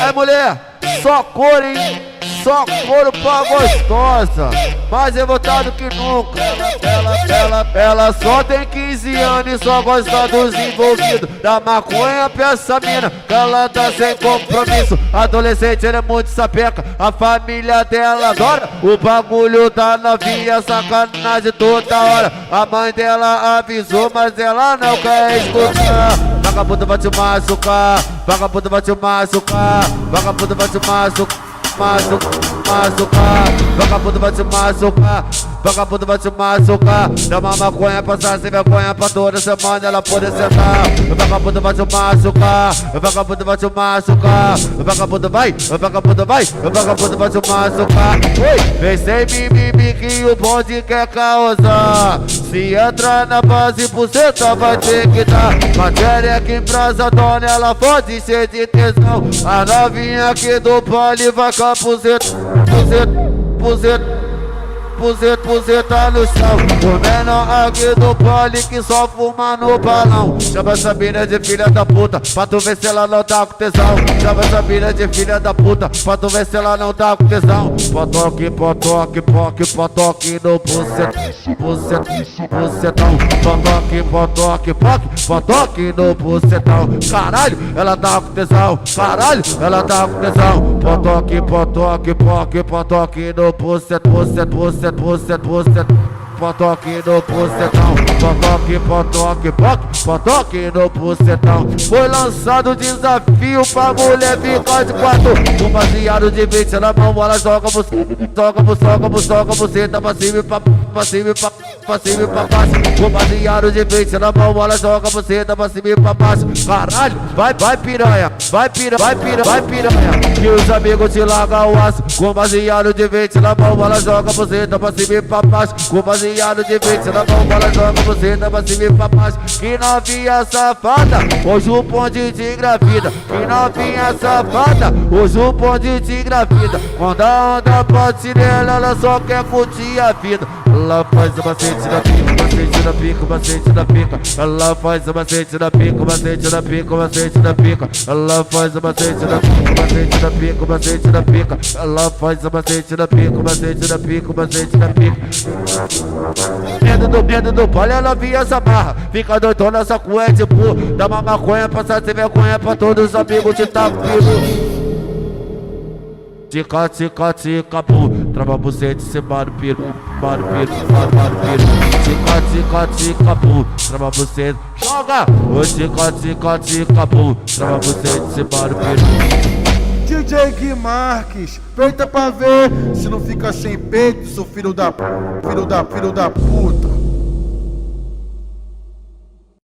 É mulher, só cor, hein? Só couro pra gostosa, mais revoltado que nunca. Ela só tem 15 anos e só gosta dos envolvidos. Da maconha pra essa mina, que ela tá sem compromisso. Adolescente, ela é muito sapeca, a família dela adora. O bagulho da novinha, sacanagem toda hora. A mãe dela avisou, mas ela não quer escutar. Vagabundo vai te machucar, vagabundo vai te machucar, vagabundo vai te machucar. Machucar, vagabundo vai te machucar, vagabundo vai te machucar. Dá uma maconha passar sem vergonha pra toda semana ela poder sentar. Vagabundo vai te machucar, vagabundo vai te machucar, vagabundo vai, vagabundo vai, vagabundo vai te machucar. Oi, vem sem mimimi que o bonde quer causar. Se entrar na base buceta vai ter que dar. Matéria que empresa dona, ela pode ser de tesão. A novinha aqui do pole vai com a puzeta, puzeta no chão. O menor aqui do pole que só fuma no balão. Chama essa mina de filha da puta, pra tu ver se ela não tá com tesão. Chama essa mina de filha da puta, pra tu ver se ela não tá com tesão. Potoque, potoque, poque, potoque no bucetão. Potoque, potoque, poque, potoque no bucetão. Caralho, ela tá com tesão. Caralho, ela tá com tesão. Potoque, potoque, poque, potoque no bucetão. Potoque no bucetão, potoque, potoque, poque, potoque no bucetão. Foi lançado o desafio pra mulher ficar de quatro. Com baseado de 20 na mão, ela joga buceta pra cima e pra cima e pra cima e pra baixo. Com baseado de 20 na mão, ela joga buceta pra cima e pra baixo. Caralho, vai piranha, vai piranha. Que os amigos te largam o aço. Com baseado de 20 na mão, ela joga buceta pra cima e pra baixo. Com baseado de 20 na mão, ela joga buceta pra cima e pra baixo. Que novinha safada, hoje o bonde te engravida. Que novinha safada, hoje o bonde te engravida. Quando a onda bate nela, ela só quer curtir a vida. Ela faz o macete na pica, macete na pica, macete na pica. Ela faz o macete na pica, macete na pica, macete na pica. Ela faz o macete na pica, macete na pica, macete na pica. Ela faz o macete na pica, macete na pica, macete na pica. Dedo do pole, ela via essa barra. Fica doidona, essa cu é de burro. Dá uma maconha, passar sem vergonha pra todos os amigos de taco. Tica, tica, tica, pum. Trava bucete, cê barulho, barulho. Tica, tica, tica, pum. Trava bucete, joga. Ô, tica, tica, tica, pum. Trava bucete, cê barulho. DJ Gui Marques, peita pra ver se não fica sem peito, seu filho da puta.